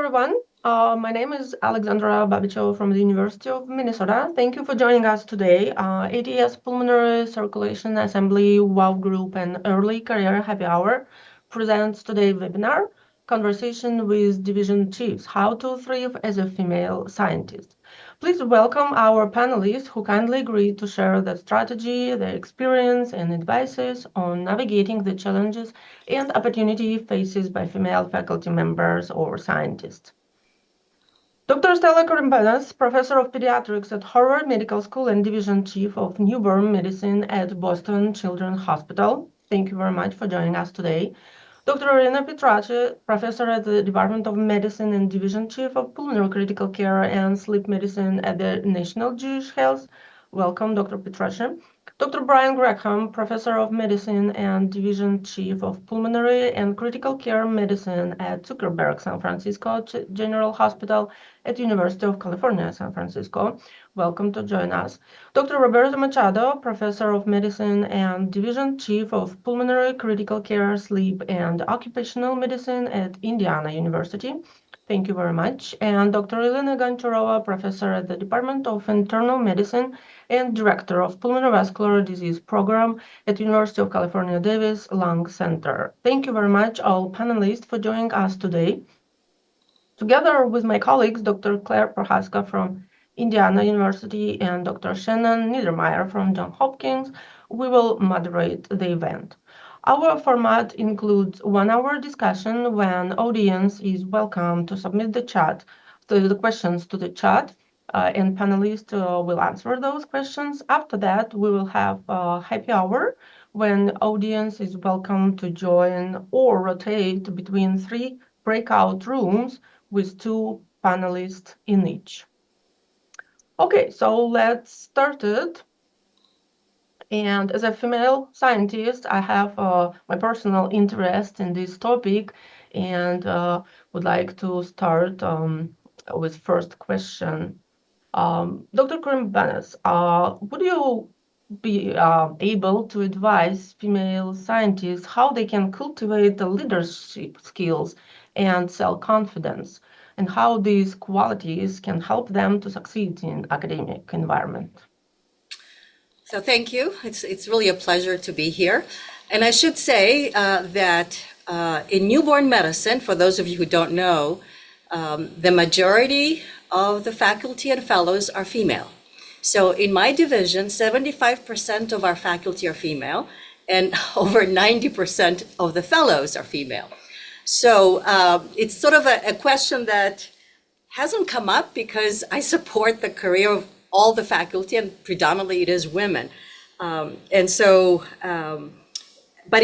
everyone. My name is Alexandra Babicho from the University of Minnesota. Thank you for joining us today. ATS Pulmonary Circulation Assembly Workgroup and Early Career Happy Hour presents today's webinar, Conversation with Division Chiefs, How to Thrive as a Female Scientist. Please welcome our panelists who kindly agreed to share their strategy, their experience, and advices on navigating the challenges and opportunity faces by female faculty members or scientists. Dr. Stella Corimbanas, Professor of Pediatrics at Harvard Medical School and Division Chief of Newborn Medicine at Boston Children's Hospital. Thank you very much for joining us today. Dr. Irina Petrache, Professor at the Department of Medicine and Division Chief of Pulmonary Critical Care and Sleep Medicine at the National Jewish Health. Welcome, Dr. Petrache. Dr. Brian Graham, Professor of Medicine and Division Chief of Pulmonary and Critical Care Medicine at Zuckerberg San Francisco General Hospital at University of California, San Francisco. Welcome to join us. Dr. Roberto Machado, Professor of Medicine and Division Chief of Pulmonary Critical Care, Sleep, and Occupational Medicine at Indiana University. Thank you very much. And Dr. Elena Goncharova, Professor at the Department of Internal Medicine and Director of Pulmonary Vascular Disease Program at University of California Davis Lung Center. Thank you very much, all panelists, for joining us today. Together with my colleagues, Dr. Claire Prohaska from Indiana University and Dr. Shannon Niedermeyer from Johns Hopkins, we will moderate the event. Our format includes 1 hour discussion when audience is welcome to submit the questions to the chat, and panelists will answer those questions. After that, we will have a happy hour when audience is welcome to join or rotate between 3 breakout rooms with 2 panelists in each. Okay, so let's start it. And as a female scientist, I have my personal interest in this topic and would like to start with first question. Dr. Corimbanas, would you be able to advise female scientists how they can cultivate the leadership skills and self-confidence, and how these qualities can help them to succeed in academic environment? So thank you. It's really a pleasure to be here. And I should say that in newborn medicine, for those of you who don't know, the majority of the faculty and fellows are female. So in my division, 75% of our faculty are female, and over 90% of the fellows are female. So it's sort of a question that hasn't come up because I support the career of all the faculty, and predominantly it is women. But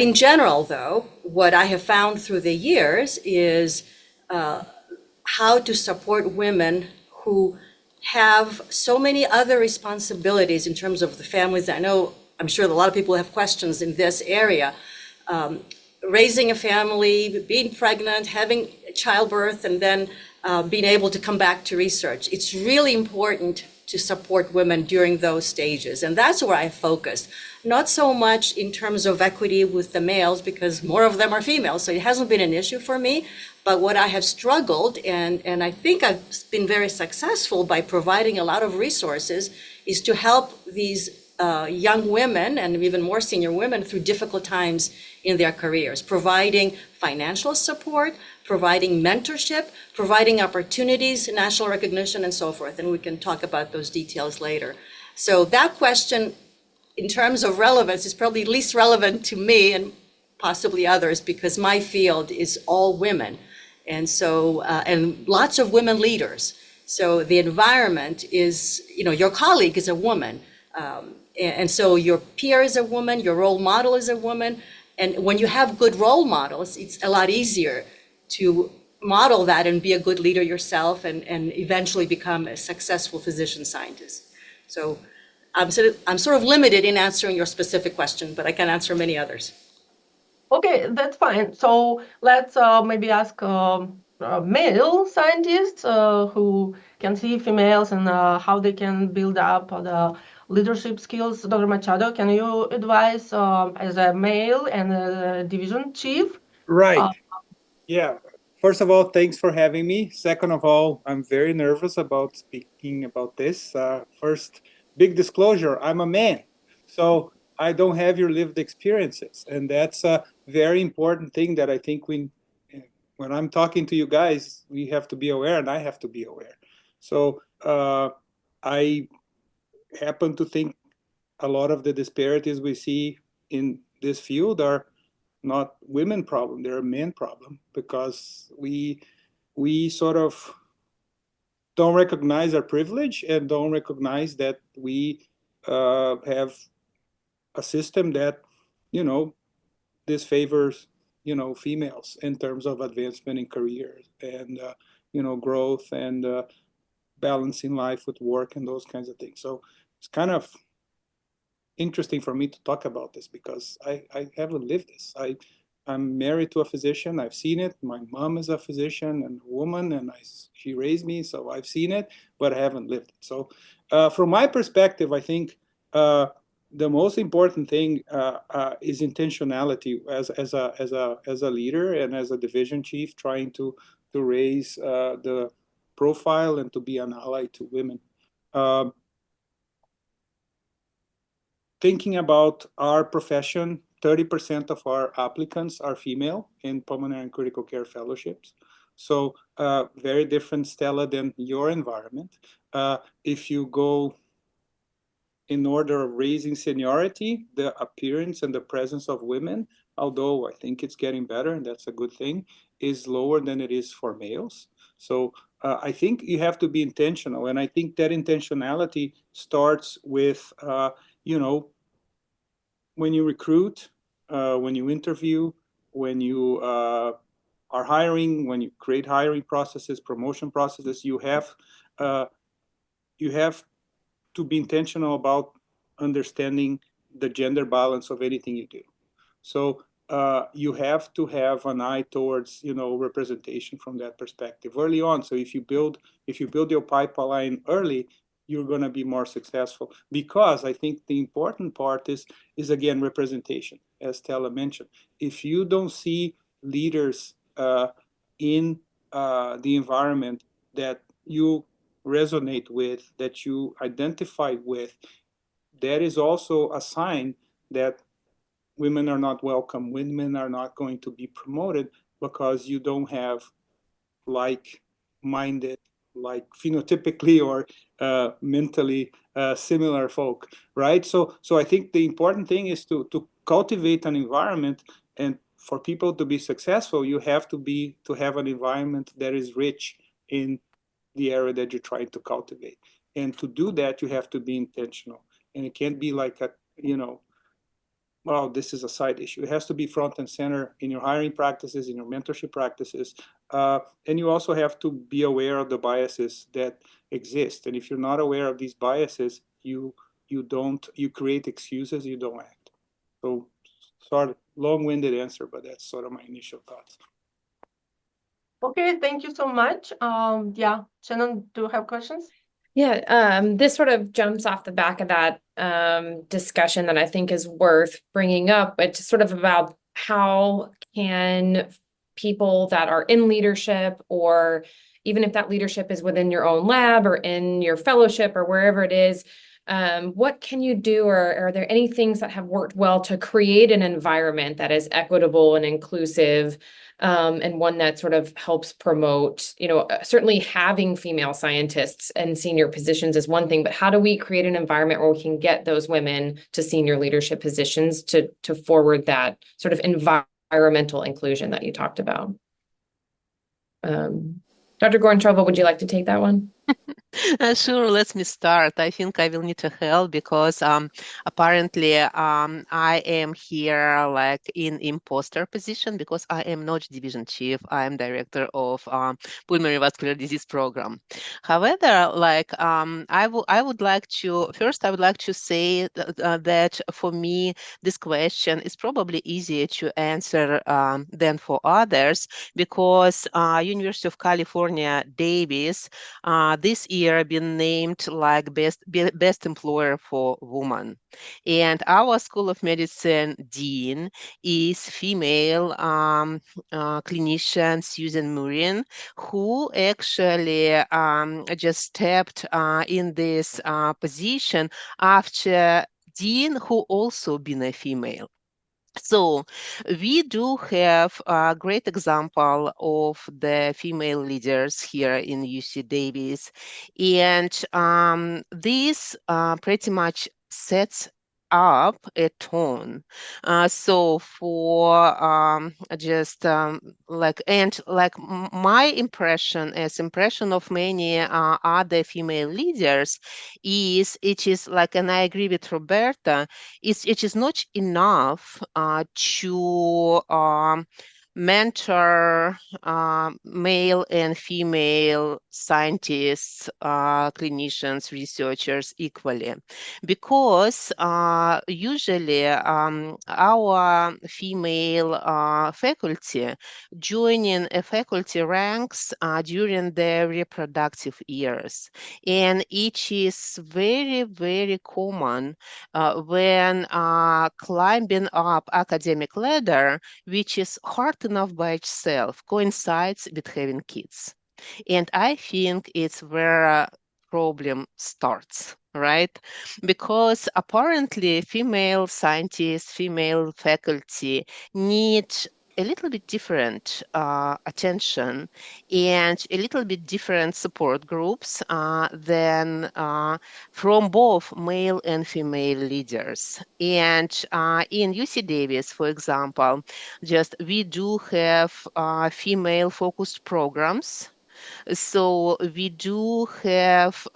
in general, though, what I have found through the years is how to support women who have so many other responsibilities in terms of the families. I'm sure a lot of people have questions in this area. Raising a family, being pregnant, having childbirth, and then being able to come back to research. It's really important to support women during those stages. And that's where I focused. Not so much in terms of equity with the males, because more of them are female, so it hasn't been an issue for me. But what I have struggled, and I think I've been very successful by providing a lot of resources, is to help these young women and even more senior women through difficult times in their careers, providing financial support, providing mentorship, providing opportunities, national recognition, and so forth. And we can talk about those details later. So that question, in terms of relevance, is probably least relevant to me and possibly others, because my field is all women. And so, and lots of women leaders. So the environment is, your colleague is a woman. And so your peer is a woman, your role model is a woman. And when you have good role models, it's a lot easier to model that and be a good leader yourself and eventually become a successful physician scientist. So I'm sort of limited in answering your specific question, but I can answer many others. Okay, that's fine. So let's maybe ask male scientists who can see females and how they can build up the leadership skills. Dr. Machado, can you advise as a male and a division chief? Right. Yeah. first of all, thanks for having me. Second of all, I'm very nervous about speaking about this. First, big disclosure, I'm a man. So I don't have your lived experiences. And that's a very important thing that I think when I'm talking to you guys, we have to be aware and I have to be aware. So I happen to think a lot of the disparities we see in this field are not women problem, they're a men problem because we sort of don't recognize our privilege and don't recognize that we have a system that, you know, disfavors, you know, females in terms of advancement in careers and, you know, growth and balancing life with work and those kinds of things. So it's kind of interesting for me to talk about this because I haven't lived this. I'm married to a physician. I've seen it. My mom is a physician and a woman, and she raised me, so I've seen it, but I haven't lived it. So, from my perspective, I think the most important thing is intentionality as a leader and as a division chief, trying to raise the profile and to be an ally to women. Um, Thinking about our profession, 30% of our applicants are female in pulmonary and critical care fellowships. So very different, Stella, than your environment. If you go in order of raising seniority, the appearance and the presence of women, although I think it's getting better, and that's a good thing, is lower than it is for males. So I think you have to be intentional. And I think that intentionality starts with, you know, when you recruit, when you interview, when you are hiring, when you create hiring processes, promotion processes, uh, you have to be intentional about understanding the gender balance of anything you do. So you have to have an eye towards, you know, representation from that perspective early on. So if you build your pipeline early, you're going to be more successful, because I think the important part is again representation, as Stella mentioned. If you don't see leaders in the environment that you resonate with, that you identify with, that is also a sign that women are not welcome, women are not going to be promoted, because you don't have like-minded, like phenotypically or mentally similar folk, right? So I think the important thing is to cultivate an environment, and for people to be successful, you have to have an environment that is rich in the area that you're trying to cultivate. And to do that, you have to be intentional, and it can't be like a, you know, well, this is a side issue. It has to be front and center in your hiring practices, in your mentorship practices. And you also have to be aware of the biases that exist. And if you're not aware of these biases, you create excuses, you don't act. So sort of long-winded answer, but that's sort of my initial thoughts. Okay, thank you so much. Yeah, Shannon, do you have questions? Yeah, this sort of jumps off the back of that discussion that I think is worth bringing up. It's sort of about how can people that are in leadership, or even if that leadership is within your own lab or in your fellowship or wherever it is, what can you do, or are there any things that have worked well to create an environment that is equitable and inclusive, and one that sort of helps promote, you know, certainly having female scientists in senior positions is one thing, but how do we create an environment where we can get those women to senior leadership positions to forward that sort of environmental inclusion that you talked about? Dr. Gorentrova, would you like to take that one? Sure, let me start. I think I will need to help because apparently I am here like in imposter position because I am not division chief. I am director of Pulmonary Vascular Disease Program. However, like I would like to say that for me this question is probably easier to answer than for others, because University of California, Davis this year year been named like best employer for women. And our School of Medicine dean is female clinician Susan Murin, who actually just stepped in this position after dean who also been a female. So we do have a great example of the female leaders here in UC Davis, and this pretty much sets up a tone. So for just like and like my impression as impression of many other female leaders is it is like, and I agree with Roberta, it is not enough to mentor male and female scientists, clinicians, researchers equally, because usually our female faculty joining a faculty ranks during their reproductive years, and it is very, very common when climbing up academic ladder, which is hard enough by itself, coincides with having kids. And I think it's where problem starts, right? Because apparently female scientists, female faculty need a little bit different attention and a little bit different support groups than from both male and female leaders. And in UC Davis, for example, just we do have female focused programs. So we do have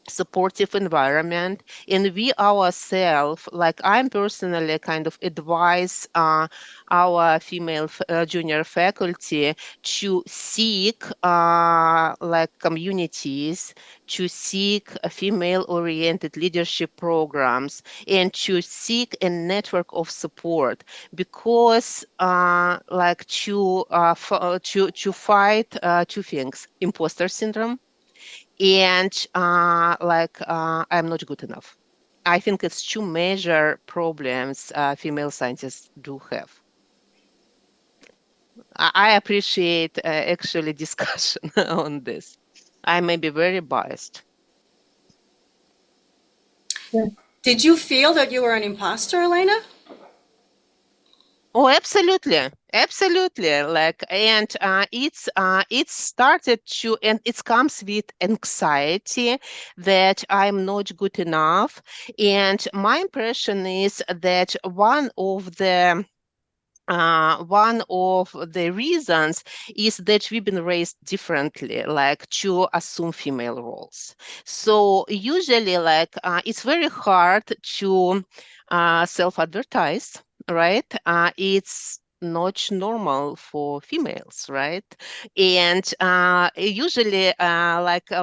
supportive environment, and we ourselves, like I'm personally kind of advise our female junior faculty to seek like communities, to seek female oriented leadership programs, and to seek a network of support, because like to fight two things: imposter syndrome and I'm not good enough. I think it's two major problems female scientists do have. I appreciate actually discussion on this. I may be very biased. Did you feel that you were an imposter, Elena? Oh, absolutely, absolutely. Like, and it started to, and it comes with anxiety that I'm not good enough. And my impression is that one of the reasons is that we've been raised differently, like to assume female roles. So usually, like it's very hard to self-advertise, right? It's not normal for females, right? And usually,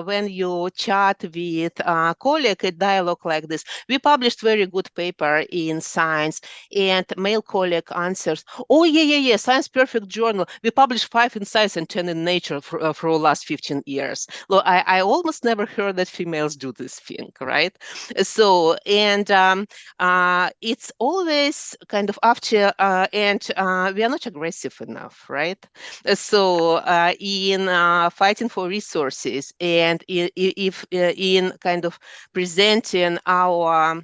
when you chat with a colleague, a dialogue like this, we published very good paper in Science, and male colleague answers, "Oh, yeah, Science Perfect Journal. We published 5 in Science and 10 in Nature for the last 15 years." Well, I almost never heard that females do this thing, right? So, and it's always kind of after, and we are not aggressive enough, right? So, in fighting for resources, and if in kind of presenting our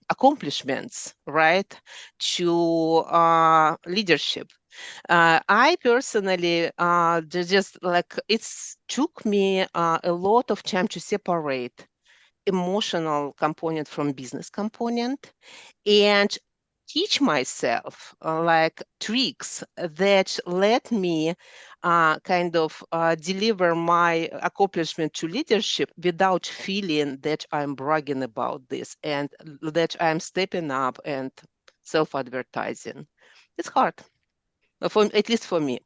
accomplishments, right, to leadership. I personally just like it's took me a lot of time to separate emotional component from business component and teach myself like tricks that let me kind of deliver my accomplishment to leadership without feeling that I'm bragging about this and that I'm stepping up and self-advertising. It's hard, at least for me.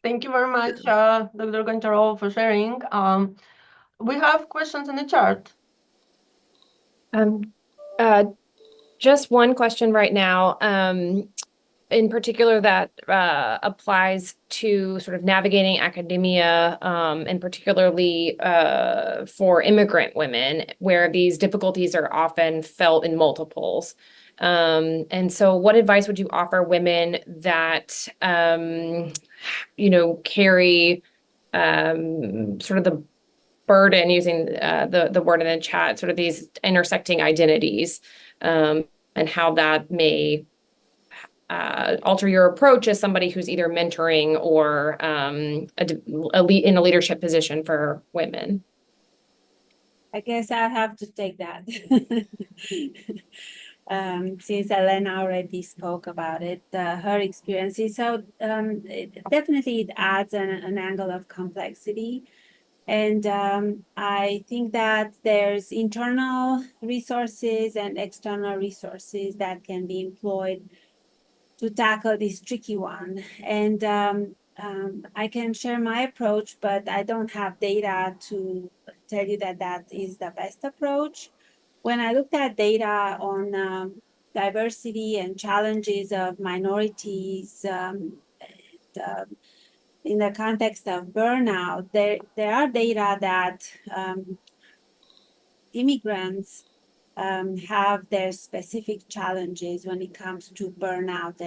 Thank you very much, Dr. Goncharov, for sharing. We have questions in the chat. Just one question right now. in particular that applies to sort of navigating academia, and particularly for immigrant women, where these difficulties are often felt in multiples. And so what advice would you offer women that, carry sort of the burden, using the word in the chat, sort of these intersecting identities, and how that may alter your approach as somebody who's either mentoring or in a leadership position for women? I guess I'll have to take that. Since Elena already spoke about it, her experiences. So definitely it adds an angle of complexity. And I think that there's internal resources and external resources that can be employed to tackle this tricky one. And I can share my approach, but I don't have data to tell you that that is the best approach. When I looked at data on diversity and challenges of minorities in the context of burnout, there are data that immigrants have their specific challenges when it comes to burnout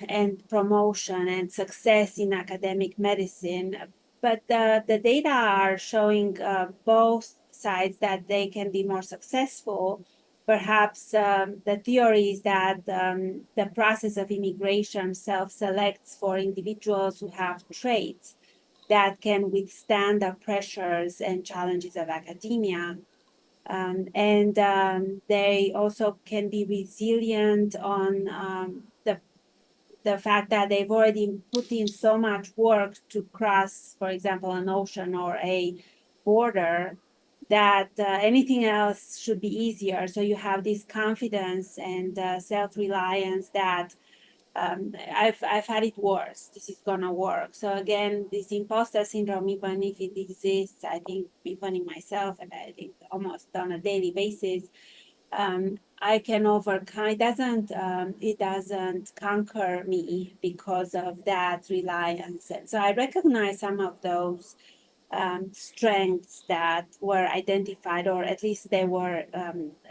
and promotion and success in academic medicine. But the data are showing both sides that they can be more successful. Perhaps the theory is that the process of immigration self-selects for individuals who have traits that can withstand the pressures and challenges of academia. They also can be resilient on the fact that they've already put in so much work to cross, for example, an ocean or a border, that anything else should be easier. So you have this confidence and self-reliance that I've had it worse. This is gonna work. So again, this imposter syndrome, even if it exists, I think even in myself, and I think almost on a daily basis, I can overcome. It doesn't conquer me because of that reliance. And so I recognize some of those strengths that were identified, or at least they were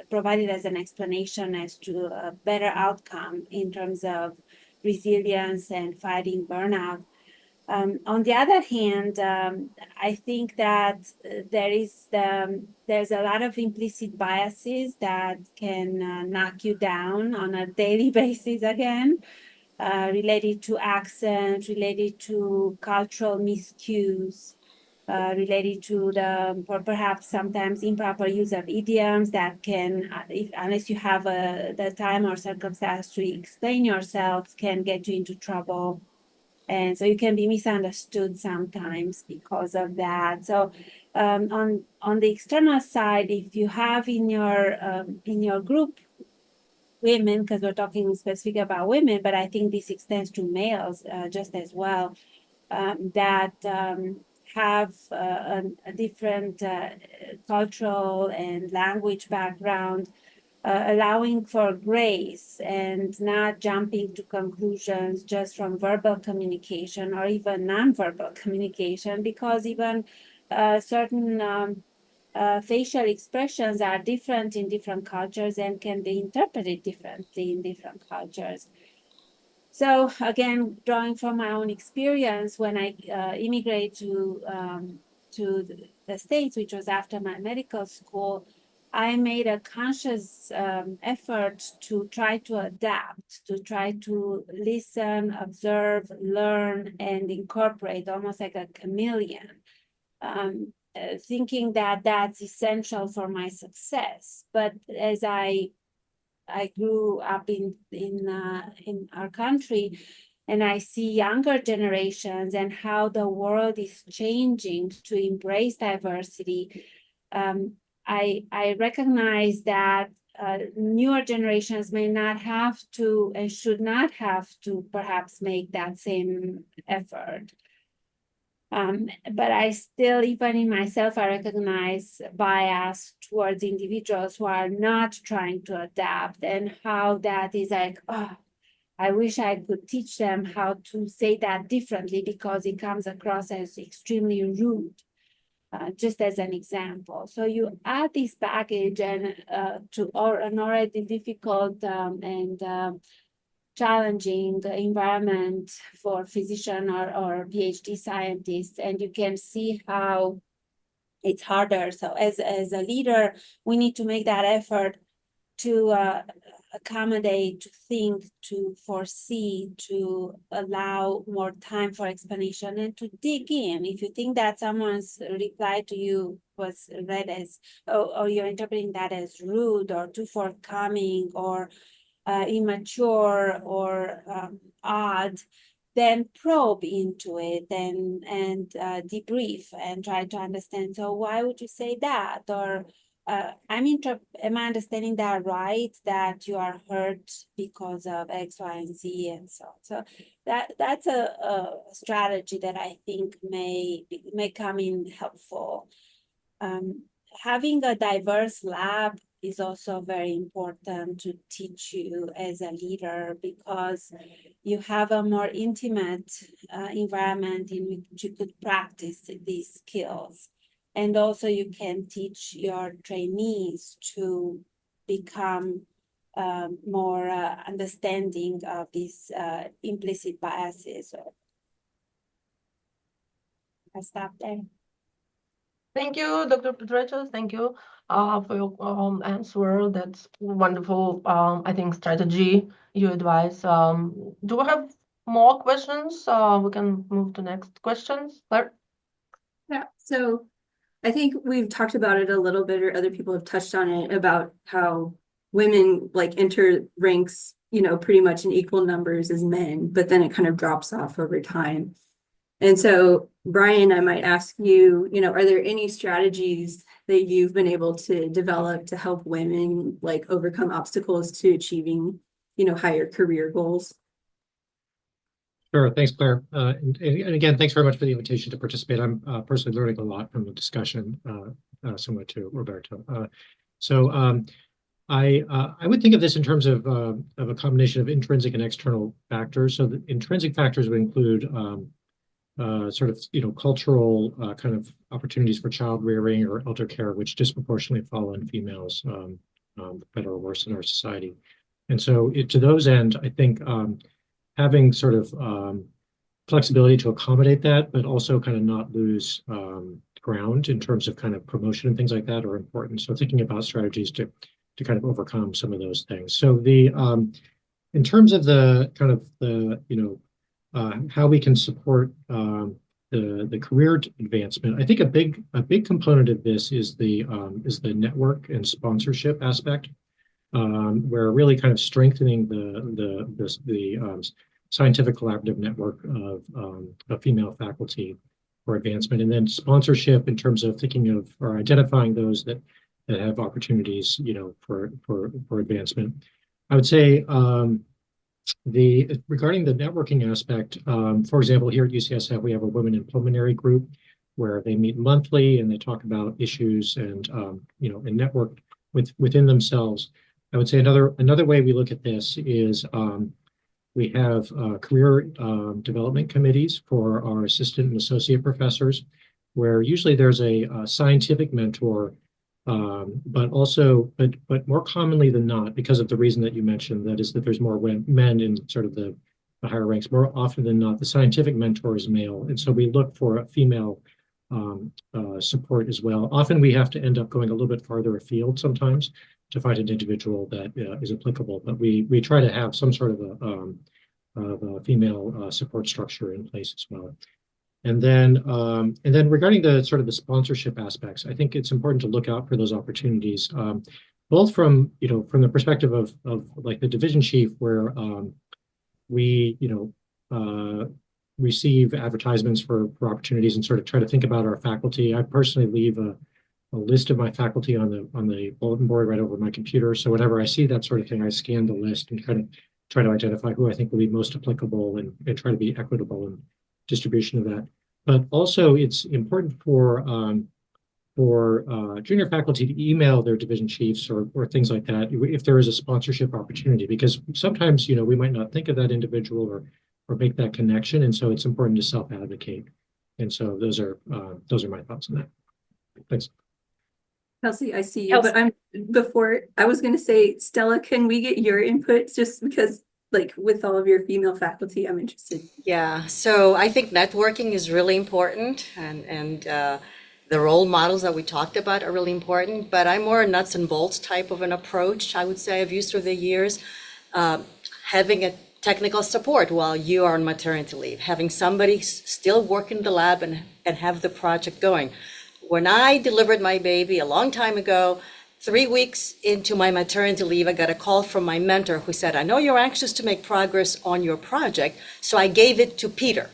provided as an explanation as to a better outcome in terms of resilience and fighting burnout. On the other hand, I think that there's a lot of implicit biases that can knock you down on a daily basis again, related to accent, related to cultural miscues, related to perhaps sometimes improper use of idioms that can, unless you have the time or circumstance to explain yourself, can get you into trouble. And so you can be misunderstood sometimes because of that. So on the external side, if you have in your group women, because we're talking specific about women, but I think this extends to males just as well, that have a different cultural and language background, allowing for grace and not jumping to conclusions just from verbal communication or even nonverbal communication, because even certain facial expressions are different in different cultures and can be interpreted differently in different cultures. So again, drawing from my own experience, when I immigrated to the States, which was after my medical school, I made a conscious effort to try to adapt, to try to listen, observe, learn, and incorporate, almost like a chameleon, thinking that that's essential for my success. But as I grew up in our country, and I see younger generations and how the world is changing to embrace diversity. I recognize that newer generations may not have to and should not have to perhaps make that same effort. But I still, even in myself, I recognize bias towards individuals who are not trying to adapt, and how that is like, oh, I wish I could teach them how to say that differently because it comes across as extremely rude. Just as an example. So you add this baggage and an already difficult and challenging environment for physician or PhD scientists, and you can see how it's harder. So as a leader, we need to make that effort to accommodate, to think, to foresee, to allow more time for explanation and to dig in. If you think that someone's reply to you was read as, or you're interpreting that as rude or too forthcoming or immature or odd, then probe into it and debrief and try to understand. So why would you say that? Or am I understanding that right? That you are hurt because of X, Y, and Z, and so on. So that's a strategy that I think may come in helpful. Having a diverse lab is also very important to teach you as a leader because you have a more intimate environment in which you could practice these skills. And also you can teach your trainees to become more understanding of these implicit biases. I'll stop there. Thank you, Dr. Petrachos. Thank you for your answer. That's wonderful, I think, strategy you advise. Do we have more questions? We can move to next questions. Claire? Yeah, so I think we've talked about it a little bit, or other people have touched on it, about how women like enter ranks, pretty much in equal numbers as men, but then it kind of drops off over time. And so, Brian, I might ask you, are there any strategies that you've been able to develop to help women like overcome obstacles to achieving, higher career goals? Sure. Thanks, Claire. And again, thanks very much for the invitation to participate. I'm personally learning a lot from the discussion, similar to Roberto. I would think of this in terms of a combination of intrinsic and external factors. So the intrinsic factors would include cultural kind of opportunities for child rearing or elder care, which disproportionately fall on females, better or worse in our society. And so to those end, I think having sort of flexibility to accommodate that, but also kind of not lose ground in terms of kind of promotion and things like that are important. So thinking about strategies to kind of overcome some of those things. So in terms of the kind of how we can support the career advancement, I think a big component of this is the network and sponsorship aspect, where really kind of strengthening the scientific collaborative network of female faculty for advancement, and then sponsorship in terms of thinking of or identifying those that have opportunities, for advancement. I would say regarding the networking aspect, for example, here at UCSF, we have a Women in Pulmonary group where they meet monthly and they talk about issues and and network within themselves. I would say another way we look at this is we have career development committees for our assistant and associate professors, where usually there's a scientific mentor, but more commonly than not, because of the reason that you mentioned, that is that there's more men in sort of the higher ranks, more often than not, the scientific mentor is male. And so we look for a female support as well. Often we have to end up going a little bit farther afield sometimes to find an individual that is applicable, but we try to have some sort of a female support structure in place as well. And then regarding the sort of the sponsorship aspects, I think it's important to look out for those opportunities, both from the perspective of like the division chief, where we receive advertisements for opportunities and sort of try to think about our faculty. I personally leave a list of my faculty on the bulletin board right over my computer. So whenever I see that sort of thing, I scan the list and kind of try to identify who I think will be most applicable and try to be equitable in distribution of that. But also it's important for for junior faculty to email their division chiefs or things like that if there is a sponsorship opportunity, because sometimes, you know, we might not think of that individual or make that connection. And so it's important to self-advocate. And so those are my thoughts on that. Thanks. Kelsey, I see you, but I was going to say, Stella, can we get your input just because, like, with all of your female faculty, I'm interested. Yeah, so I think networking is really important, and the role models that we talked about are really important, but I'm more a nuts and bolts type of an approach, I would say, I've used through the years. Having a technical support while you are on maternity leave, having somebody still work in the lab and have the project going. When I delivered my baby a long time ago, 3 weeks into my maternity leave, I got a call from my mentor who said, I know you're anxious to make progress on your project, so I gave it to Peter.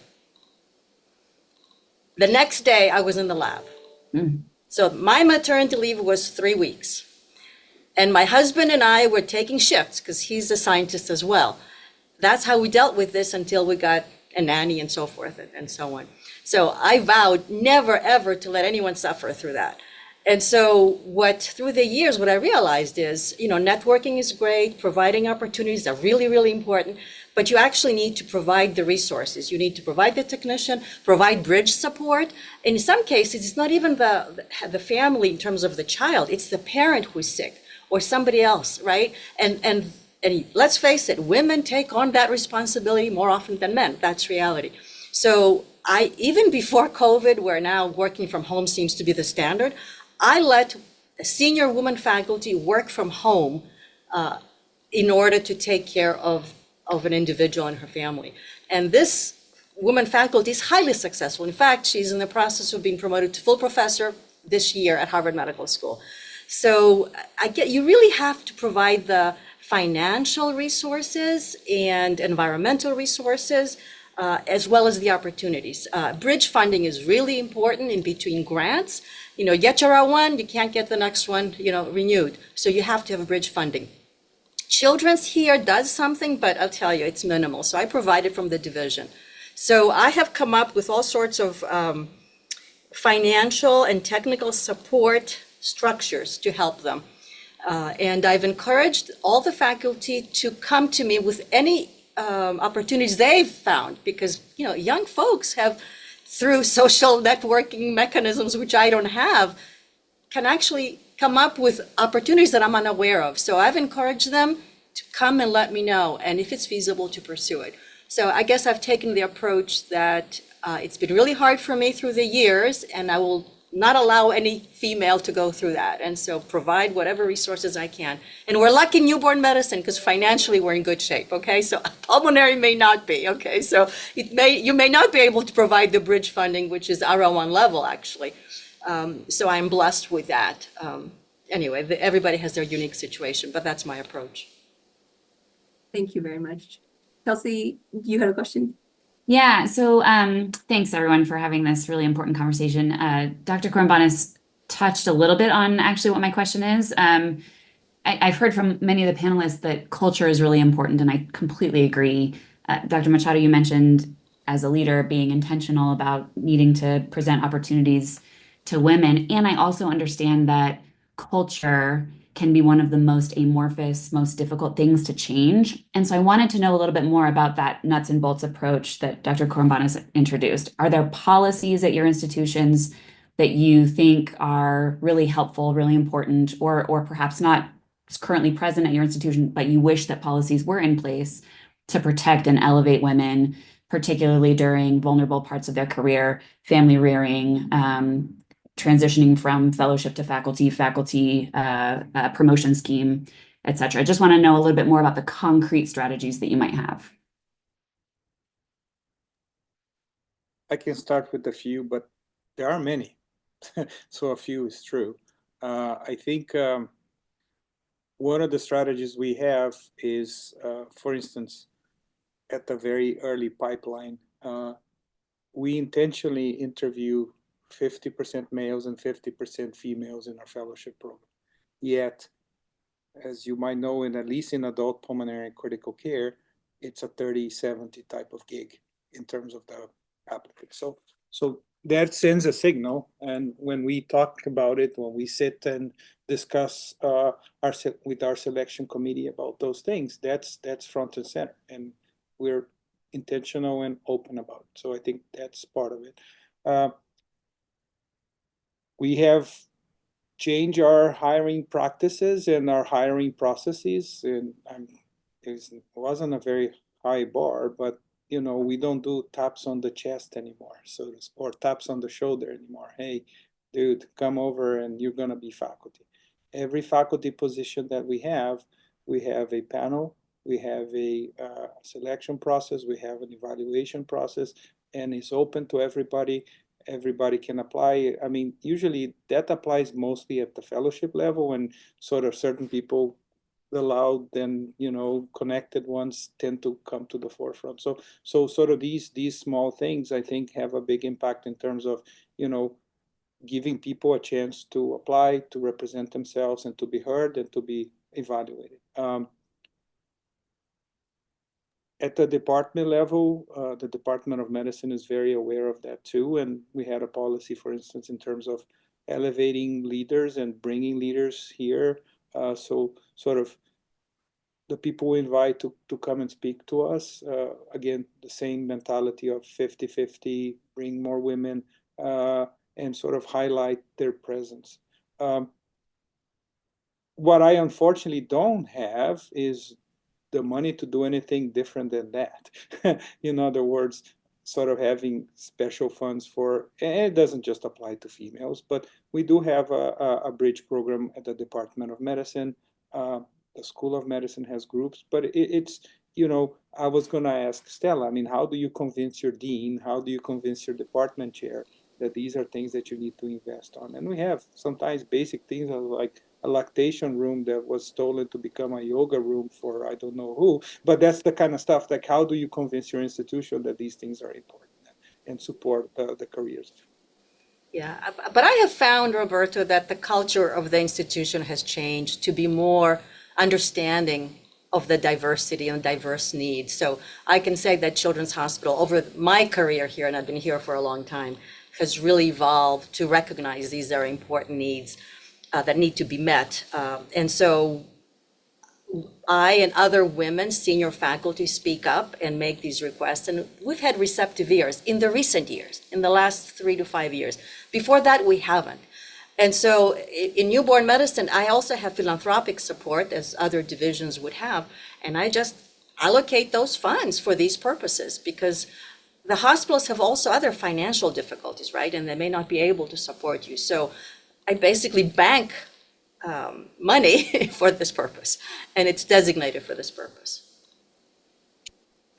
The next day, I was in the lab. So my maternity leave was 3 weeks. And my husband and I were taking shifts because he's a scientist as well. That's how we dealt with this until we got a nanny and so forth and so on. So I vowed never, ever to let anyone suffer through that. And so through the years, what I realized is, you know, networking is great, providing opportunities are really, really important, but you actually need to provide the resources. You need to provide the technician, provide bridge support. In some cases, it's not even the family in terms of the child, it's the parent who's sick or somebody else, right? And let's face it, women take on that responsibility more often than men. That's reality. So even before COVID, where now working from home seems to be the standard, I let senior women faculty work from home in order to take care of an individual and her family. And this woman faculty is highly successful. In fact, she's in the process of being promoted to full professor this year at Harvard Medical School. So you really have to provide the financial resources and environmental resources, as well as the opportunities. Bridge funding is really important in between grants. You know, get your R1, you can't get the next one, you know, renewed. So you have to have bridge funding. Children's here does something, but I'll tell you, it's minimal. So I provide it from the division. So I have come up with all sorts of financial and technical support structures to help them. And I've encouraged all the faculty to come to me with any opportunities they've found, because, you know, young folks have, through social networking mechanisms, which I don't have, can actually come up with opportunities that I'm unaware of. So I've encouraged them to come and let me know, and if it's feasible, to pursue it. So I guess I've taken the approach that it's been really hard for me through the years, and I will not allow any female to go through that. And so provide whatever resources I can. And we're lucky in newborn medicine because financially we're in good shape, okay? So pulmonary may not be, okay? So you may not be able to provide the bridge funding, which is R01 level, actually. So I'm blessed with that. Anyway, everybody has their unique situation, but that's my approach. Thank you very much. Kelsey, you had a question? Yeah, so thanks everyone for having this really important conversation. Dr. Korombanis touched a little bit on actually what my question is. I've heard from many of the panelists that culture is really important, and I completely agree. Dr. Machado, you mentioned as a leader being intentional about needing to present opportunities to women, and I also understand that culture can be one of the most amorphous, most difficult things to change. And so I wanted to know a little bit more about that nuts and bolts approach that Dr. Korombanis introduced. Are there policies at your institutions that you think are really helpful, really important, or perhaps not currently present at your institution, but you wish that policies were in place to protect and elevate women, particularly during vulnerable parts of their career, family rearing, transitioning from fellowship to faculty promotion scheme, et cetera? I just want to know a little bit more about the concrete strategies that you might have. I can start with a few, but there are many. So a few is true. I think one of the strategies we have is, for instance, at the very early pipeline, we intentionally interview 50% males and 50% females in our fellowship program. Yet, as you might know, at least in adult pulmonary critical care, it's a 30-70 type of gig in terms of the applicants. So that sends a signal. And when we talk about it, when we sit and discuss with our selection committee about those things, that's front and center. And we're intentional and open about it. So I think that's part of it. We have changed our hiring practices and our hiring processes. And it wasn't a very high bar, but we don't do taps on the chest anymore, or taps on the shoulder anymore. Hey, dude, come over and you're gonna be faculty. Every faculty position that we have a panel, we have a selection process, we have an evaluation process, and it's open to everybody. Everybody can apply. I mean, usually that applies mostly at the fellowship level, and sort of certain people, the loud and connected ones, tend to come to the forefront. So sort of these small things, I think, have a big impact in terms of giving people a chance to apply, to represent themselves, and to be heard and to be evaluated. At the department level, the Department of Medicine is very aware of that too. And we had a policy, for instance, in terms of elevating leaders and bringing leaders here. So sort of the people we invite to come and speak to us, again, the same mentality of 50-50, bring more women, and sort of highlight their presence. What I unfortunately don't have is the money to do anything different than that. In other words, sort of having special funds for, and it doesn't just apply to females, but we do have a bridge program at the Department of Medicine. The School of Medicine has groups, but it's, I was going to ask Stella, I mean, how do you convince your dean? How do you convince your department chair that these are things that you need to invest on? And we have sometimes basic things like a lactation room that was stolen to become a yoga room for I don't know who, but that's the kind of stuff, like how do you convince your institution that these things are important and support the careers? Yeah, but I have found, Roberto, that the culture of the institution has changed to be more understanding of the diversity and diverse needs. So I can say that Children's Hospital, over my career here, and I've been here for a long time, has really evolved to recognize these are important needs that need to be met. And so I and other women, senior faculty, speak up and make these requests. And we've had receptive ears in the recent years, in the last 3 to 5 years. Before that, we haven't. And so in newborn medicine, I also have philanthropic support, as other divisions would have. And I just allocate those funds for these purposes because the hospitals have also other financial difficulties, right? And they may not be able to support you. So I basically bank money for this purpose, and it's designated for this purpose.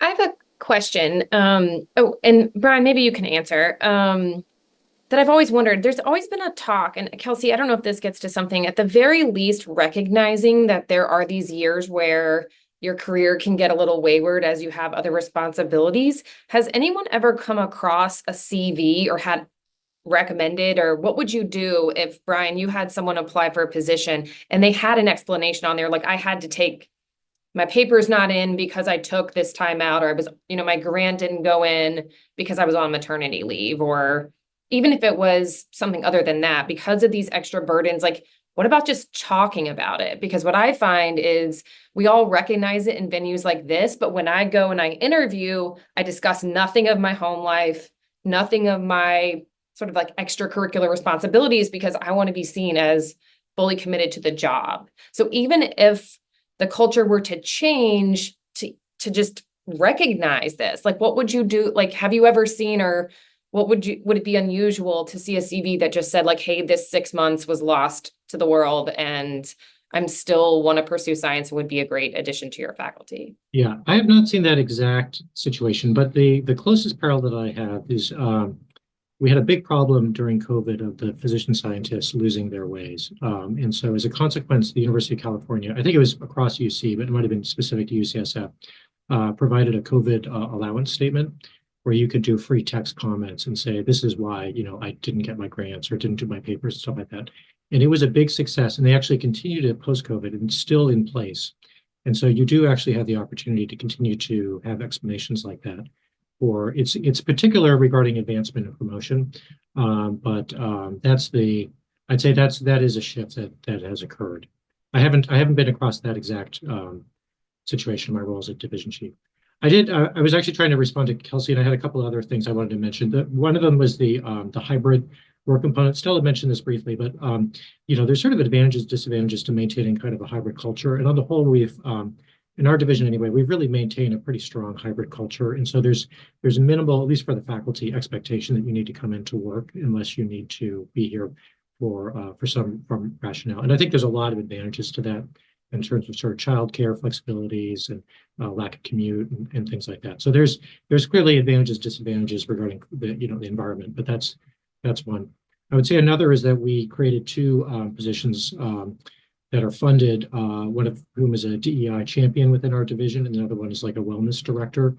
I have a question. And Brian, maybe you can answer. That I've always wondered. There's always been a talk, and Kelsey, I don't know if this gets to something, at the very least, recognizing that there are these years where your career can get a little wayward as you have other responsibilities. Has anyone ever come across a CV or had recommended, or what would you do if, Brian, you had someone apply for a position and they had an explanation on there, like I had to take my paper's not in because I took this time out, or I was, my grant didn't go in because I was on maternity leave, or even if it was something other than that, because of these extra burdens, like what about just talking about it? Because what I find is we all recognize it in venues like this, but when I go and I interview, I discuss nothing of my home life, nothing of my sort of like extracurricular responsibilities, because I want to be seen as fully committed to the job. So even if the culture were to change to just recognize this, like what would you do? Like, have you ever seen, or would it be unusual to see a CV that just said like, hey, this 6 months was lost to the world and I'm still want to pursue science and would be a great addition to your faculty? Yeah, I have not seen that exact situation, but the closest parallel that I have is we had a big problem during COVID of the physician scientists losing their ways. And so as a consequence, the University of California, I think it was across UC, but it might have been specific to UCSF, provided a COVID allowance statement where you could do free text comments and say, this is why, I didn't get my grants or didn't do my papers and stuff like that. And it was a big success. And they actually continued it post-COVID and still in place. And so you do actually have the opportunity to continue to have explanations like that. for it's particular regarding advancement and promotion. But I'd say that is a shift that has occurred. I haven't been across that exact situation in my role as a division chief. I was actually trying to respond to Kelsey, and I had a couple of other things I wanted to mention. One of them was the hybrid work component. Stella mentioned this briefly, but there's sort of advantages, disadvantages to maintaining kind of a hybrid culture. And on the whole, we've in our division anyway, we've really maintained a pretty strong hybrid culture. And so there's minimal, at least for the faculty, expectation that you need to come into work unless you need to be here for some rationale. And I think there's a lot of advantages to that in terms of sort of childcare flexibilities and lack of commute and things like that. So there's clearly advantages, disadvantages regarding the environment, but that's one. I would say another is that we created two positions that are funded, one of whom is a DEI champion within our division, and the other one is like a wellness director,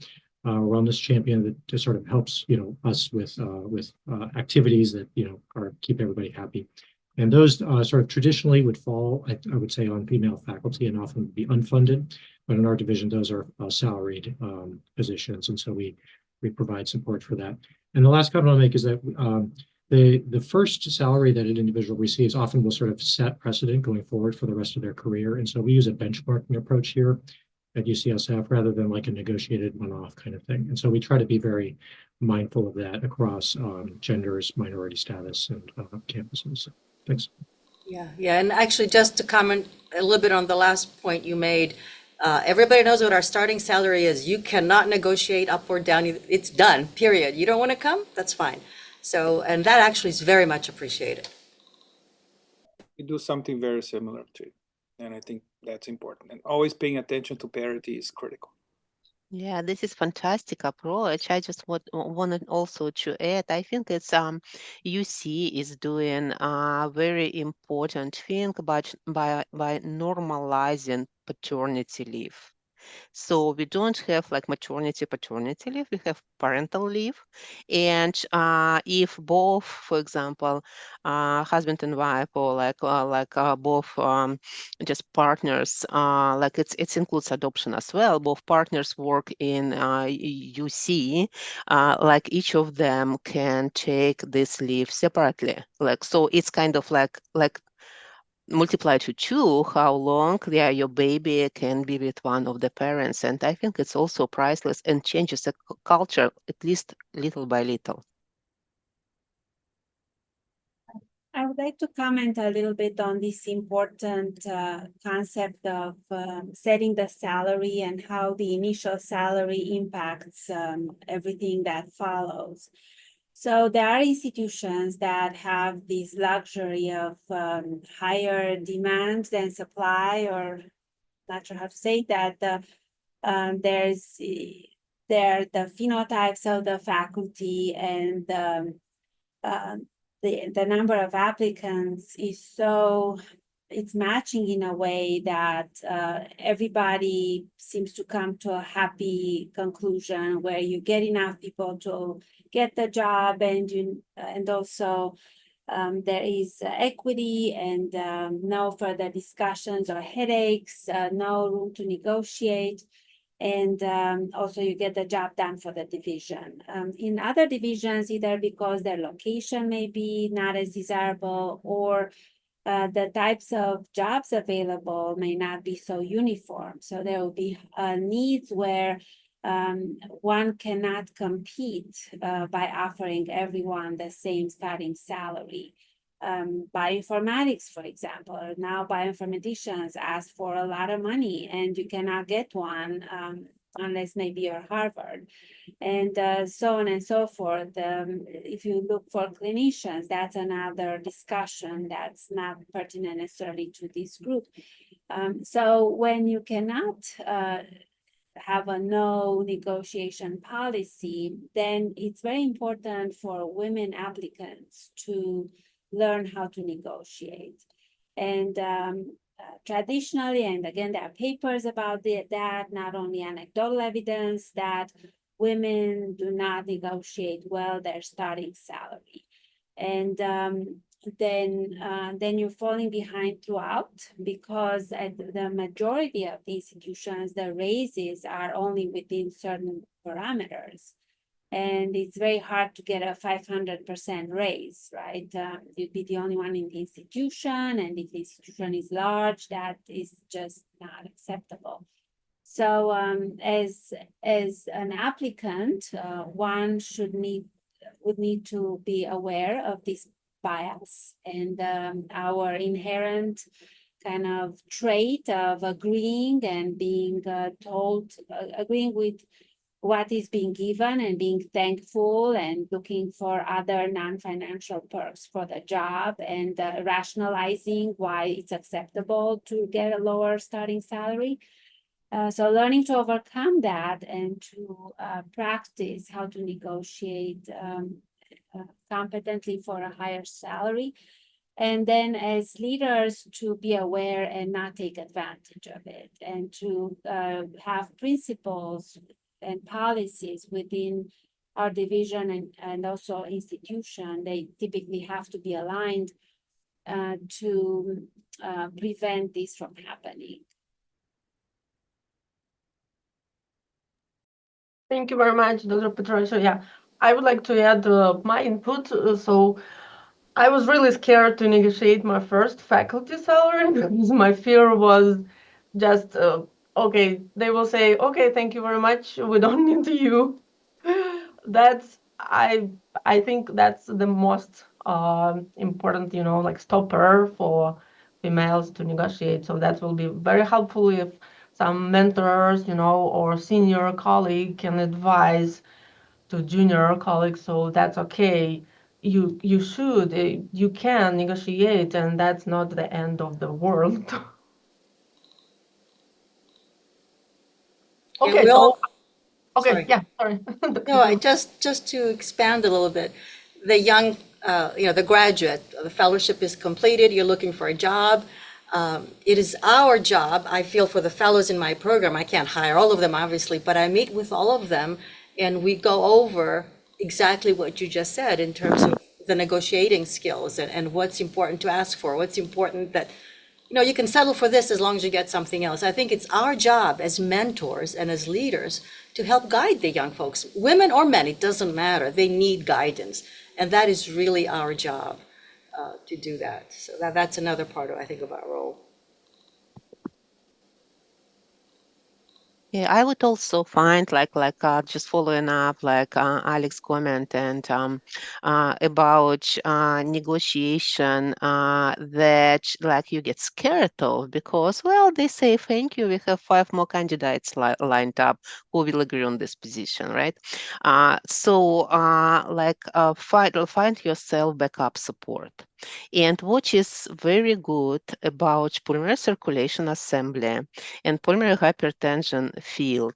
wellness champion that sort of helps us with activities that keep everybody happy. And those sort of traditionally would fall, I would say, on female faculty and often be unfunded. But in our division, those are salaried positions. And so we provide support for that. And the last comment I'll make is that the first salary that an individual receives often will sort of set precedent going forward for the rest of their career. And so we use a benchmarking approach here at UCSF rather than like a negotiated one-off kind of thing. And so we try to be very mindful of that across genders, minority status, and campuses. Thanks. Yeah, and actually just to comment a little bit on the last point you made, everybody knows what our starting salary is. You cannot negotiate up or down. It's done, period. You don't want to come? That's fine. So, and that actually is very much appreciated. We do something very similar to it. And I think that's important. And always paying attention to parity is critical. Yeah, this is fantastic approach. I just wanted also to add, I think it's UC is doing a very important thing by normalizing paternity leave. So we don't have like maternity, paternity leave, we have parental leave. And if both, for example, husband and wife or both just partners, like it includes adoption as well, both partners work in UC, like each of them can take this leave separately. Like, so it's kind of like multiply to 2 how long your baby can be with one of the parents. And I think it's also priceless and changes the culture, at least little by little. I would like to comment a little bit on this important concept of setting the salary and how the initial salary impacts everything that follows. So there are institutions that have this luxury of higher demand than supply, or not sure how to say that. There's the phenotypes of the faculty and the number of applicants is so it's matching in a way that everybody seems to come to a happy conclusion where you get enough people to get the job, and also there is equity and no further discussions or headaches, no room to negotiate. And also you get the job done for the division. In other divisions, either because their location may be not as desirable or the types of jobs available may not be so uniform. So there will be needs where one cannot compete by offering everyone the same starting salary. Bioinformatics, for example, now bioinformaticians ask for a lot of money and you cannot get one unless maybe you're Harvard, and so on and so forth. If you look for clinicians, that's another discussion that's not pertinent necessarily to this group. So when you cannot have a no negotiation policy, then it's very important for women applicants to learn how to negotiate. And traditionally, and again, there are papers about that, not only anecdotal evidence, that women do not negotiate well their starting salary. And then you're falling behind throughout, because at the majority of the institutions, the raises are only within certain parameters. And it's very hard to get a 500% raise, right? You'd be the only one in the institution, and if the institution is large, that is just not acceptable. So as an applicant, one would need to be aware of this bias and our inherent kind of trait of agreeing and being agreeing with what is being given and being thankful and looking for other non-financial perks for the job and rationalizing why it's acceptable to get a lower starting salary. So learning to overcome that and to practice how to negotiate competently for a higher salary. And then as leaders to be aware and not take advantage of it, and to have principles and policies within our division and also institution. They typically have to be aligned to prevent this from happening. Thank you very much, Dr. Patricia. Yeah, I would like to add my input. So I was really scared to negotiate my first faculty salary because my fear was just, okay, they will say, okay, thank you very much. We don't need you. I think that's the most important, like stopper for females to negotiate. So that will be very helpful if some mentors, or senior colleague can advise to junior colleagues. So that's okay. You can negotiate, and that's not the end of the world. And Okay, we'll, okay, sorry. yeah, sorry. No, just to expand a little bit, the young, the graduate, the fellowship is completed, you're looking for a job. It is our job, I feel, for the fellows in my program, I can't hire all of them, obviously, but I meet with all of them, and we go over exactly what you just said in terms of the negotiating skills and what's important to ask for, what's important that, you can settle for this as long as you get something else. I think it's our job as mentors and as leaders to help guide the young folks, women or men, it doesn't matter. They need guidance. And that is really our job to do that. So that's another part, I think, of our role. Yeah, I would also find just following up Alex's comment and about negotiation that you get scared of because they say thank you, we have 5 more candidates lined up who will agree on this position, right? So find yourself backup support. And what is very good about pulmonary circulation assembly and pulmonary hypertension field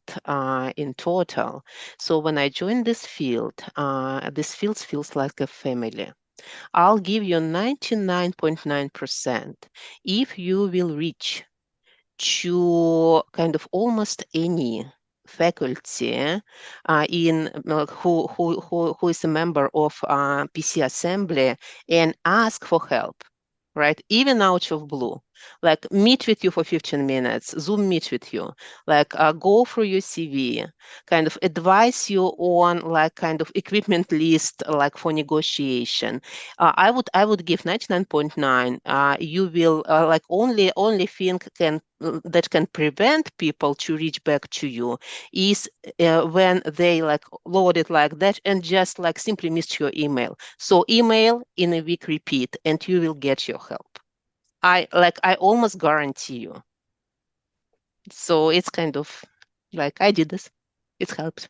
in total. So when I joined this field feels like a family. I'll give you 99.9% if you will reach to kind of almost any faculty who is a member of PC assembly and ask for help, right? Even out of blue, meet with you for 15 minutes, Zoom meet with you, go through your CV, kind of advise you on kind of equipment list, for negotiation. I would give 99.9. You will only thing that can prevent people to reach back to you is when they load it like that and just simply missed your email. So email in a week, repeat, and you will get your help. I almost guarantee you. So it's kind of I did this. It helps.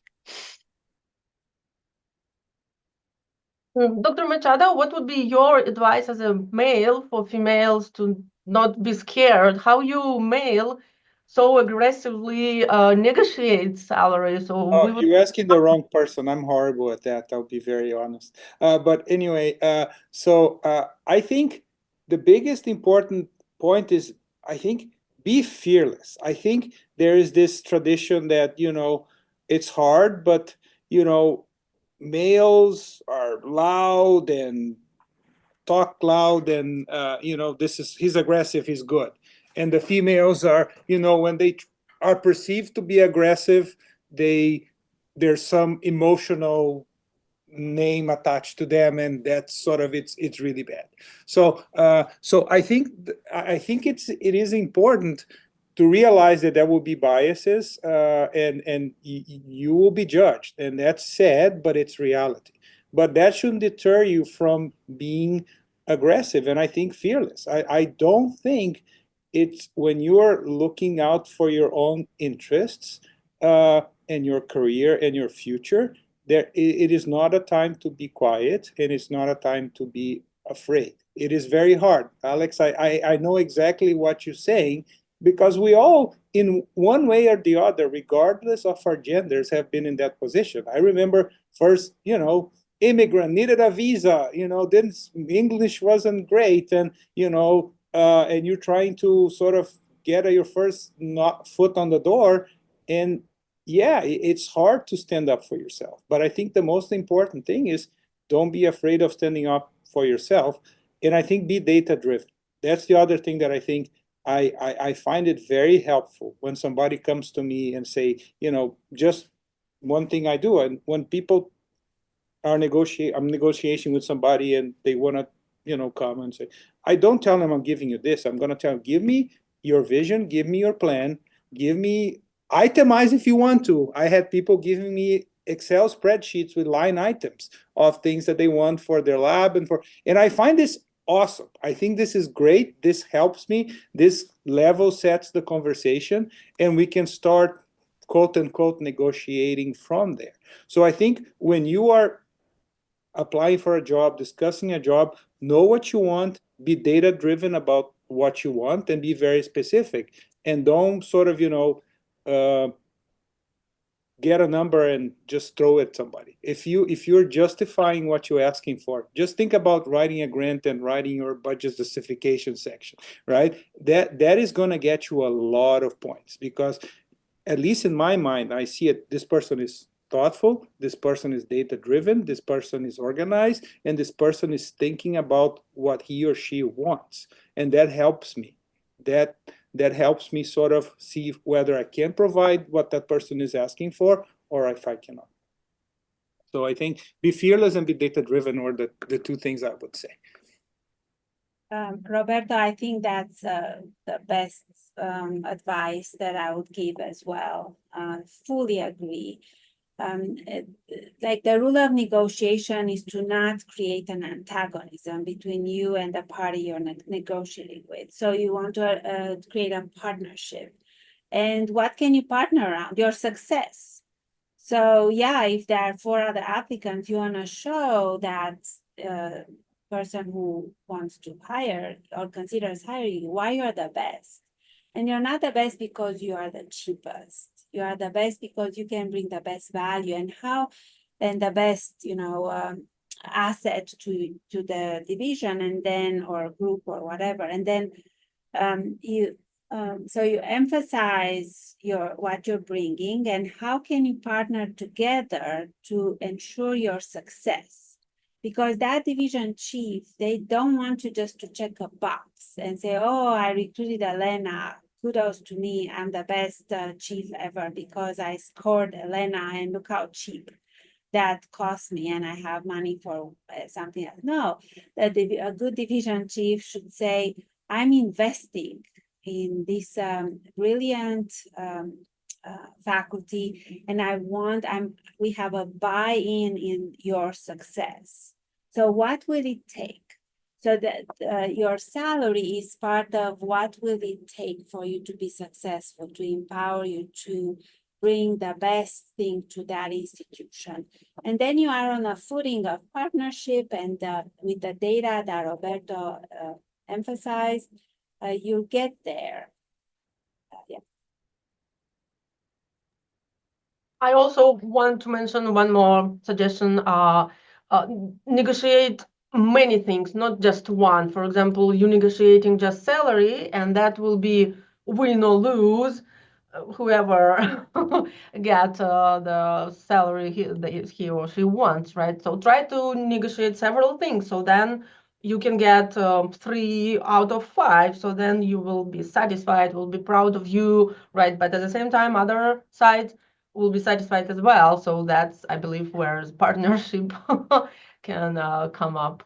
Dr. Machado, what would be your advice as a male for females to not be scared? How you male so aggressively negotiate salaries? So You're asking the wrong person. I'm horrible at that. I'll be very honest. But anyway, I think the biggest important point is, I think, be fearless. I think there is this tradition that, it's hard, but, males are loud and talk loud and, he's aggressive, he's good. And the females are, when they are perceived to be aggressive, they there's some emotional name attached to them, and that's sort of it's really bad. So I think it is important to realize that there will be biases, and you will be judged, and that's sad, but it's reality. But that shouldn't deter you from being aggressive and I think fearless. I don't think it's when you're looking out for your own interests, and your career and your future, it is not a time to be quiet, and it's not a time to be afraid. It is very hard, Alex. I know exactly what you're saying, because we all, in one way or the other, regardless of our genders, have been in that position. I remember first, immigrant, needed a visa, didn't English wasn't great, and and you're trying to sort of get your first foot on the door, and yeah, it's hard to stand up for yourself. But I think the most important thing is, don't be afraid of standing up for yourself. And I think be data driven. That's the other thing that I think I find it very helpful when somebody comes to me and say, just one thing I do. And when people I'm negotiating with somebody and they want to, come and say, I don't tell them I'm giving you this. I'm going to tell them, give me your vision, give me your plan, give me itemize if you want to. I had people giving me Excel spreadsheets with line items of things that they want for their lab, and I find this awesome. I think this is great. This helps me. This level sets the conversation, and we can start, quote unquote, negotiating from there. So I think when you are applying for a job, discussing a job, know what you want, be data driven about what you want, and be very specific. And don't sort of, get a number and just throw it at somebody. If you're justifying what you're asking for, just think about writing a grant and writing your budget justification section, right? That is going to get you a lot of points, because at least in my mind, I see it. This person is thoughtful, this person is data driven, this person is organized, and this person is thinking about what he or she wants. And that helps me. That helps me sort of see whether I can provide what that person is asking for, or if I cannot. So I think be fearless and be data driven are the two things I would say. Roberto, I think that's the best advice that I would give as well. Fully agree. Like the rule of negotiation is to not create an antagonism between you and the party you're negotiating with. So you want to create a partnership. And what can you partner around? Your success. So yeah, if there are 4 other applicants, you want to show that person who wants to hire or considers hiring you, why you're the best. And you're not the best because you are the cheapest. You are the best because you can bring the best value and the best, asset to the division, and then, or group or whatever. And then so you emphasize what you're bringing and how can you partner together to ensure your success. Because that division chief, they don't want you just to check a box and say, oh, I recruited Elena. Kudos to me. I'm the best chief ever because I scored Elena, and look how cheap that cost me, and I have money for something else. No, a good division chief should say, I'm investing in this brilliant faculty, and we have a buy-in in your success. So what will it take? So that your salary is part of what will it take for you to be successful, to empower you to bring the best thing to that institution. And then you are on a footing of partnership, and with the data that Roberto emphasized, you'll get there. Yeah. I also want to mention one more suggestion. Negotiate many things, not just one. For example, you negotiating just salary, and that will be win or lose. Whoever get the salary he or she wants, right? So try to negotiate several things. So then you can get 3 out of 5. So then you will be satisfied, will be proud of you, right? But at the same time, other side will be satisfied as well. So that's, I believe, where the partnership can come up.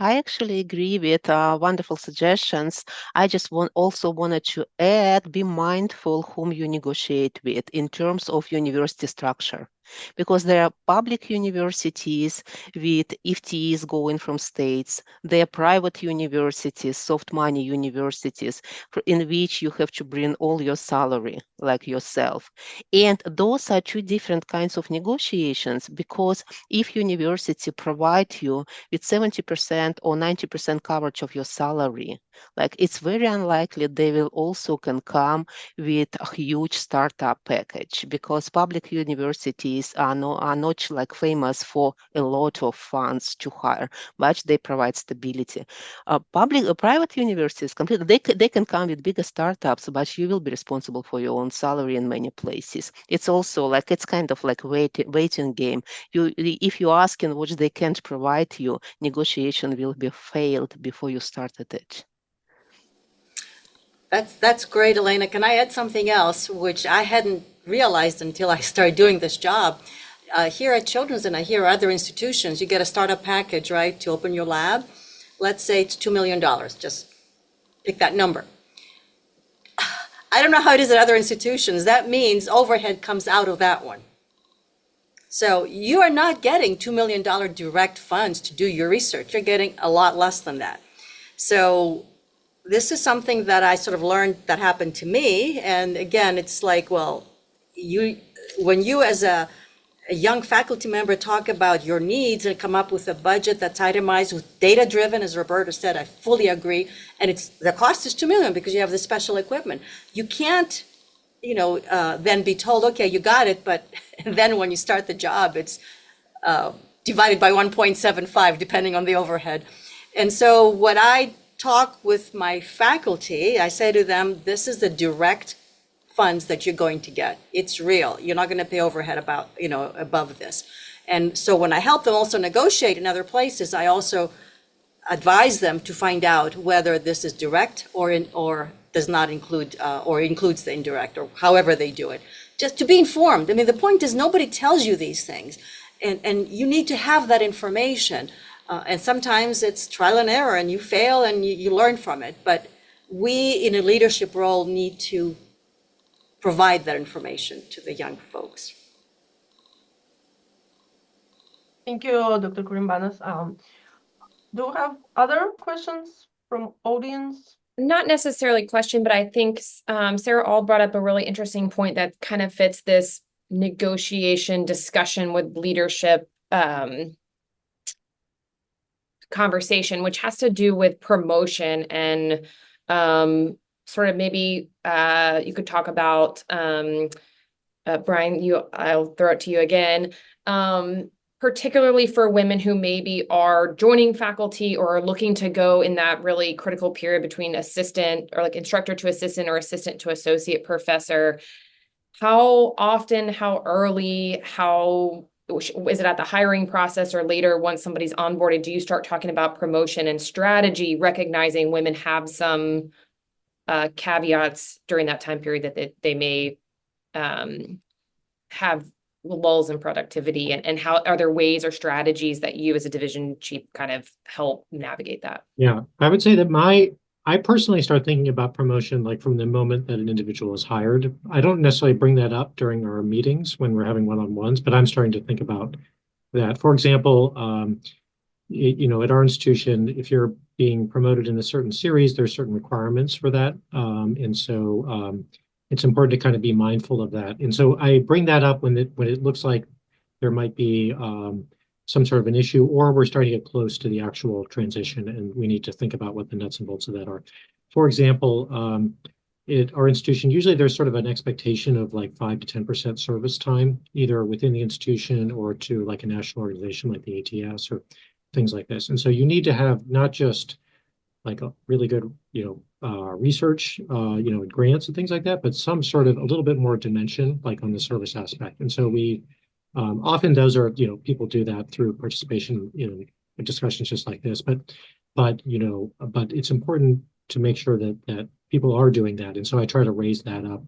I actually agree with wonderful suggestions. I just also wanted to add, be mindful whom you negotiate with in terms of university structure, because there are public universities with FTEs going from states. There are private universities, soft money universities, in which you have to bring all your salary, like yourself. And those are two different kinds of negotiations, because if university provide you with 70% or 90% coverage of your salary, like it's very unlikely they will also can come with a huge startup package, because public universities are not like famous for a lot of funds to hire, but they provide stability. Private universities completely they can come with bigger startups, but you will be responsible for your own salary in many places. It's also like it's kind of like waiting game. If you ask in which they can't provide you, negotiation will be failed before you started it. That's great, Elena. Can I add something else, which I hadn't realized until I started doing this job? Here at Children's and here at other institutions, you get a startup package, right, to open your lab. Let's say it's $2 million. Just pick that number. I don't know how it is at other institutions. That means overhead comes out of that one. So you are not getting $2 million direct funds to do your research. You're getting a lot less than that. So this is something that I sort of learned that happened to me. And again, it's like, well, when you as a young faculty member talk about your needs and come up with a budget that's itemized with data-driven, as Roberta said, I fully agree. And the cost is $2 million because you have the special equipment. You can't, then be told, okay, you got it, but then when you start the job, it's divided by 1.75, depending on the overhead. And so what I talk with my faculty, I say to them, this is the direct funds that you're going to get. It's real. You're not going to pay overhead above this. And so when I help them also negotiate in other places, I also advise them to find out whether this is direct or does not include or includes the indirect, or however they do it. Just to be informed. I mean, the point is nobody tells you these things, and you need to have that information. And sometimes it's trial and error, and you fail and you learn from it. But we in a leadership role need to provide that information to the young folks. Thank you, Dr. Kourymbanos. Do we have other questions from audience? Not necessarily question, but I think Sarah All brought up a really interesting point that kind of fits this negotiation discussion with leadership conversation, which has to do with promotion and sort of maybe you could talk about Brian, I'll throw it to you again. Particularly for women who maybe are joining faculty or are looking to go in that really critical period between assistant or like instructor to assistant or assistant to associate professor. How often, how early, is it at the hiring process or later once somebody's onboarded, do you start talking about promotion and strategy, recognizing women have some caveats during that time period that they may have lulls in productivity, and how are there ways or strategies that you as a division chief kind of help navigate that? Yeah, I would say that I personally start thinking about promotion like from the moment that an individual is hired. I don't necessarily bring that up during our meetings when we're having one-on-ones, but I'm starting to think about that. For example, at our institution, if you're being promoted in a certain series, there's certain requirements for that. And so it's important to kind of be mindful of that. And so I bring that up when it looks like there might be some sort of an issue, or we're starting to get close to the actual transition, and we need to think about what the nuts and bolts of that are. For example, at our institution, usually there's sort of an expectation of like 5 to 10% service time, either within the institution or to like a national organization like the ATS or things like this. And so you need to have not just like a really good, research, grants and things like that, but some sort of a little bit more dimension, like on the service aspect. And so we often those are, people do that through participation in discussions just like this. But it's important to make sure that people are doing that. And so I try to raise that up,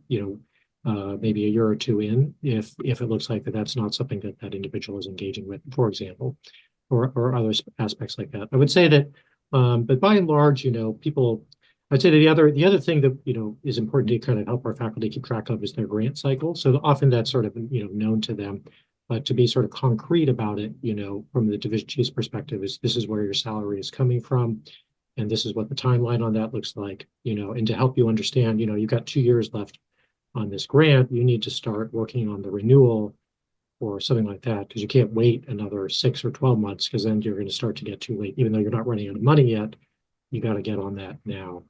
maybe a year or two in, if it looks like that's not something that that individual is engaging with, for example, or other aspects like that. I would say that, but by and large, people. I'd say that the other thing that is important to kind of help our faculty keep track of is their grant cycle. So often that's sort of known to them, but to be sort of concrete about it, from the division chief's perspective, is this is where your salary is coming from, and this is what the timeline on that looks like, and to help you understand, you've got 2 years left on this grant, you need to start working on the renewal or something like that, because you can't wait another 6 or 12 months, because then you're going to start to get too late. Even though you're not running out of money yet, you got to get on that now.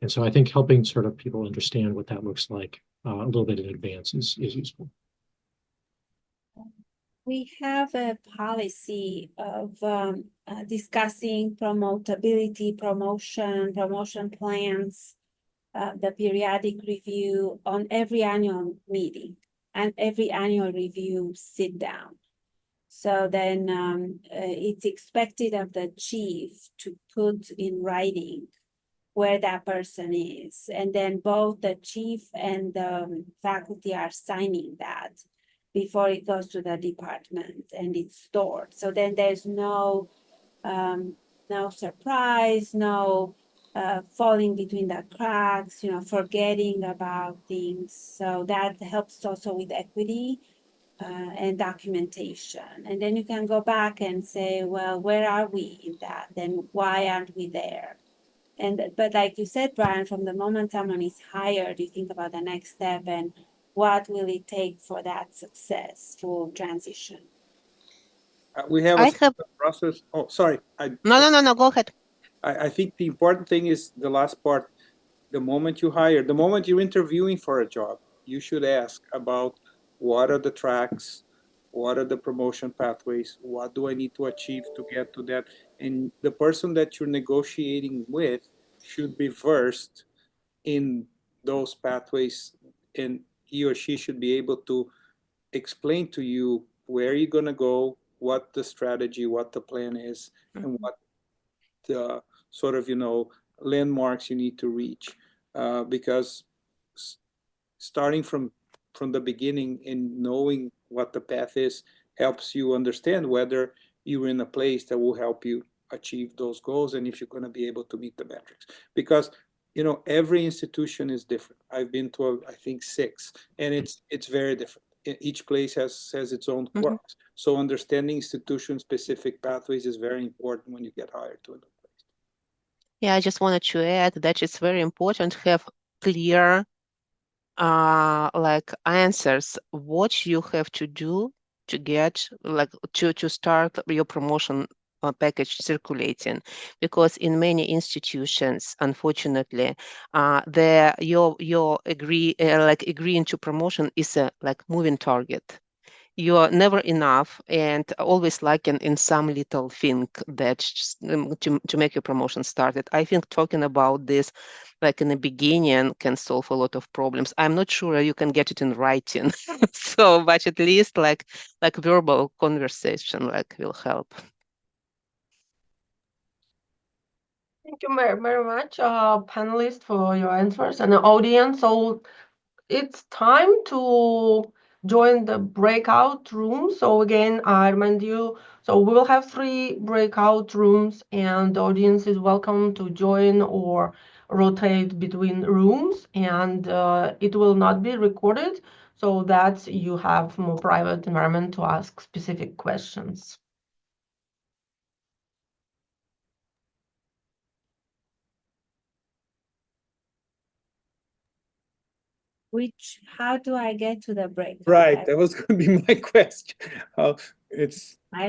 And so I think helping sort of people understand what that looks like a little bit in advance is useful. We have a policy of discussing promotability, promotion plans, the periodic review on every annual meeting and every annual review sit down. So then it's expected of the chief to put in writing where that person is. And then both the chief and the faculty are signing that before it goes to the department and it's stored. So then there's no surprise, no falling between the cracks, forgetting about things. So that helps also with equity and documentation. And then you can go back and say, well, where are we in that? Then why aren't we there? But like you said, Brian, from the moment someone is hired, you think about the next step and what will it take for that successful transition. We have I have process. Oh, sorry. no. Go ahead. I think the important thing is the last part. The moment you hire, the moment you're interviewing for a job, you should ask about what are the tracks, what are the promotion pathways, what do I need to achieve to get to that? And the person that you're negotiating with should be versed in those pathways, and he or she should be able to explain to you where you're going to go, what the strategy, what the plan is, and what the sort of landmarks you need to reach, because starting from the beginning and knowing what the path is helps you understand whether you're in a place that will help you achieve those goals and if you're going to be able to meet the metrics. Because every institution is different. I've been to I think 6, and it's very different. Each place has its own quirks. So understanding institution specific pathways is very important when you get hired to a new place. Yeah, I just wanted to add that it's very important to have clear like answers what you have to do to get to start your promotion package circulating, because in many institutions, unfortunately, your agreeing to promotion is a moving target. You are never enough and always lacking in some little thing that to make your promotion started. I think talking about this in the beginning can solve a lot of problems. I'm not sure you can get it in writing, so but at least like verbal conversation will help. Thank you very, very much, panelists, for your answers, and the audience. So it's time to join the breakout room. So again, I remind you, so we will have 3 breakout rooms, and the audience is welcome to join or rotate between rooms, and it will not be recorded, so that you have more private environment to ask specific questions. How do I get to the break? Right, that was going to be my question. I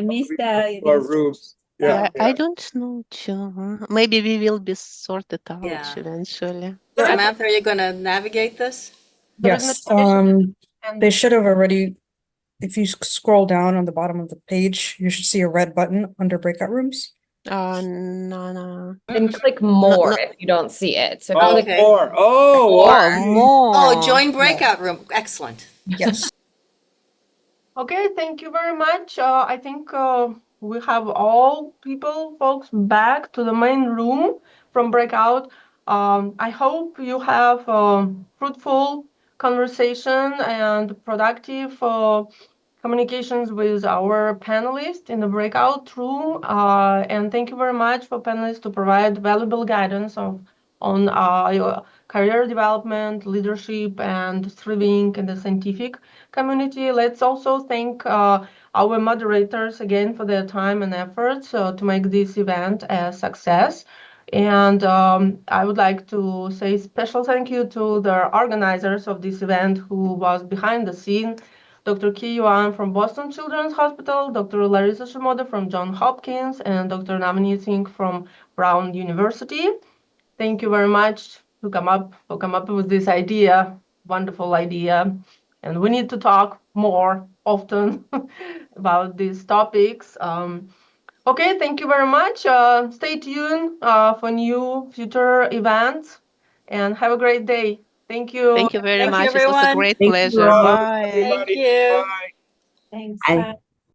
missed the rooms. Yeah, I don't know too. Maybe we will be sorted out eventually. Samantha, are you going to navigate this? Yes, they should have already, if you scroll down on the bottom of the page, you should see a red button under breakout rooms. No. And click more if you don't see it. So Okay. More. More. Oh, join breakout room. Excellent. Yes. Okay, thank you very much. I think we have all folks back to the main room from breakout. I hope you have fruitful conversation and productive communications with our panelists in the breakout room. And thank you very much for panelists to provide valuable guidance on your career development, leadership, and thriving in the scientific community. Let's also thank our moderators again for their time and efforts to make this event a success. And I would like to say special thank you to the organizers of this event who was behind the scene, Dr. Ki Yuan from Boston Children's Hospital, Dr. Larissa Shimoda from Johns Hopkins, and Dr. Navneet Singh from Brown University. Thank you very much to come up with this idea, wonderful idea. And we need to talk more often about these topics. Okay, thank you very much. Stay tuned for new future events and have a great day. Thank you. Thank you very Thank you, much. It was a everyone. great Thank you pleasure. all. Bye. Thank you. Bye. Thanks. Bye. Bye.